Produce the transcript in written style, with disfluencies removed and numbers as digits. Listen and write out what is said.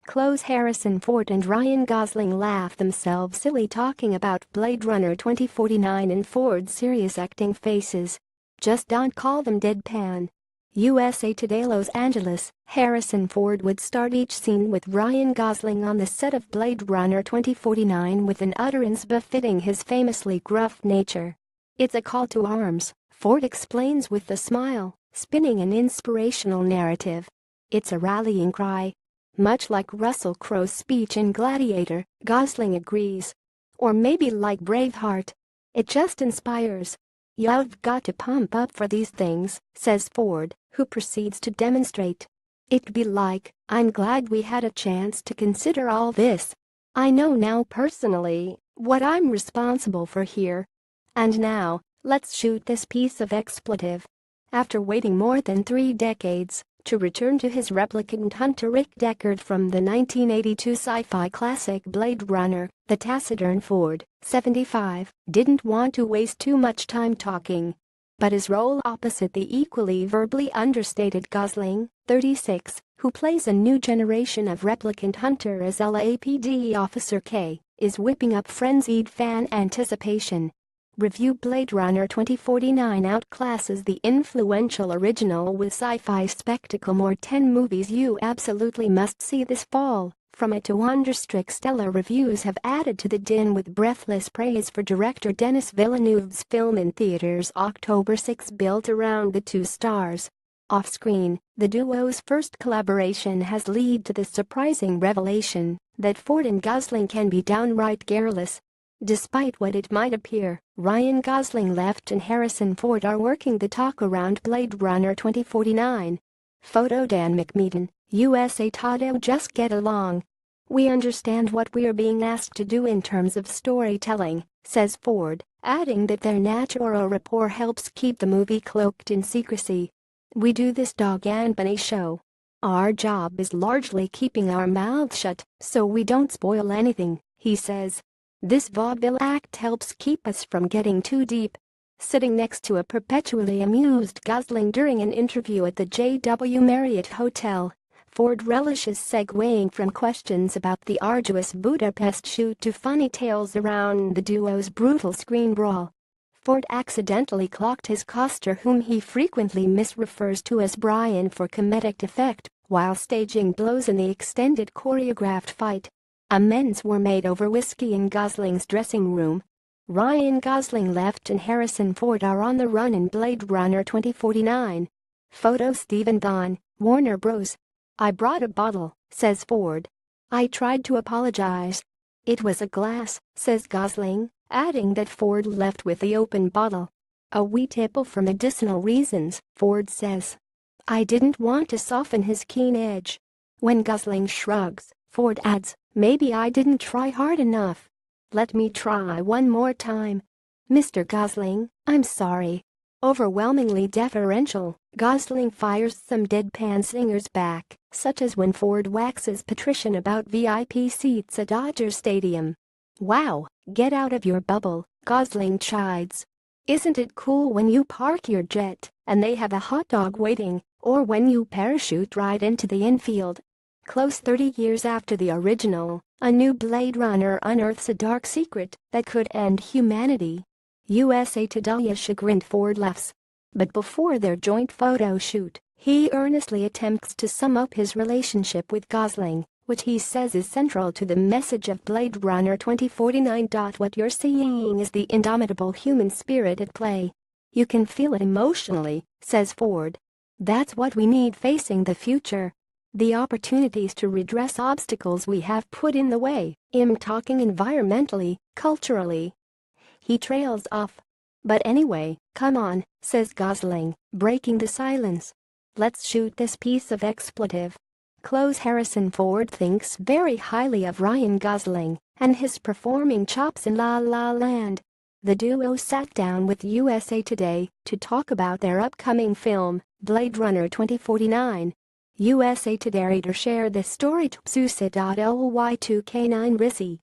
Close. Harrison Ford and Ryan Gosling laugh themselves silly talking about Blade Runner 2049 and Ford's serious acting faces. Just don't call them deadpan. USA Today. Los Angeles, Harrison Ford would start each scene with Ryan Gosling on the set of Blade Runner 2049 with an utterance befitting his famously gruff nature. "It's a call to arms," Ford explains with a smile, spinning an inspirational narrative. "It's a rallying cry." Much like Russell Crowe's speech in Gladiator, Gosling agrees. "Or maybe like Braveheart. It just inspires. You've got to pump up for these things," says Ford, who proceeds to demonstrate. "It'd be like, I'm glad we had a chance to consider all this. I know now personally what I'm responsible for here. And now, let's shoot this piece of expletive." After waiting more than 3 decades to return to his replicant hunter Rick Deckard from the 1982 sci-fi classic Blade Runner, the taciturn Ford, 75, didn't want to waste too much time talking. But his role opposite the equally verbally understated Gosling, 36, who plays a new generation of replicant hunter as LAPD Officer K, is whipping up frenzied fan anticipation. Review. Blade Runner 2049 outclasses the influential original with sci-fi spectacle. More 10 movies you absolutely must see this fall, from A to Wonderstruck. Stellar reviews have added to the din with breathless praise for director Denis Villeneuve's film in theaters October 6. Built around the two stars. Off-screen, the duo's first collaboration has led to the surprising revelation that Ford and Gosling can be downright garrulous. Despite what it might appear, Ryan Gosling left and Harrison Ford are working the talk around Blade Runner 2049. Photo. Dan McMeekin, USA Today. Just get along. "We understand what we're being asked to do in terms of storytelling," says Ford, adding that their natural rapport helps keep the movie cloaked in secrecy. "We do this dog and bunny show. Our job is largely keeping our mouths shut so we don't spoil anything," he says. "This vaudeville act helps keep us from getting too deep." Sitting next to a perpetually amused Gosling during an interview at the JW Marriott Hotel, Ford relishes segueing from questions about the arduous Budapest shoot to funny tales around the duo's brutal screen brawl. Ford accidentally clocked his coster, whom he frequently misrefers to as Brian for comedic effect, while staging blows in the extended choreographed fight. Amends were made over whiskey in Gosling's dressing room. Ryan Gosling left and Harrison Ford are on the run in Blade Runner 2049. Photo. Stephen Vaughn, Warner Bros. "I brought a bottle," says Ford. "I tried to apologize. It was a glass," says Gosling, adding that Ford left with the open bottle. "A wee tipple for medicinal reasons," Ford says. "I didn't want to soften his keen edge." When Gosling shrugs, Ford adds, "Maybe I didn't try hard enough. Let me try one more time. Mr. Gosling, I'm sorry." Overwhelmingly deferential, Gosling fires some deadpan singers back, such as when Ford waxes patrician about VIP seats at Dodger Stadium. "Wow, get out of your bubble," Gosling chides. "Isn't it cool when you park your jet and they have a hot dog waiting, or when you parachute right into the infield?" Close. 30 years after the original, a new Blade Runner unearths a dark secret that could end humanity. USA Today. Chagrined Ford laughs. But before their joint photo shoot, he earnestly attempts to sum up his relationship with Gosling, which he says is central to the message of Blade Runner 2049. "What you're seeing is the indomitable human spirit at play. You can feel it emotionally," says Ford. "That's what we need facing the future. The opportunities to redress obstacles we have put in the way, I'm talking environmentally, culturally." He trails off. "But anyway, come on," says Gosling, breaking the silence. "Let's shoot this piece of expletive." Close. Harrison Ford thinks very highly of Ryan Gosling and his performing chops in La La Land. The duo sat down with USA Today to talk about their upcoming film, Blade Runner 2049. USA Today reader share this story to Psusa.ly2K9 Risi.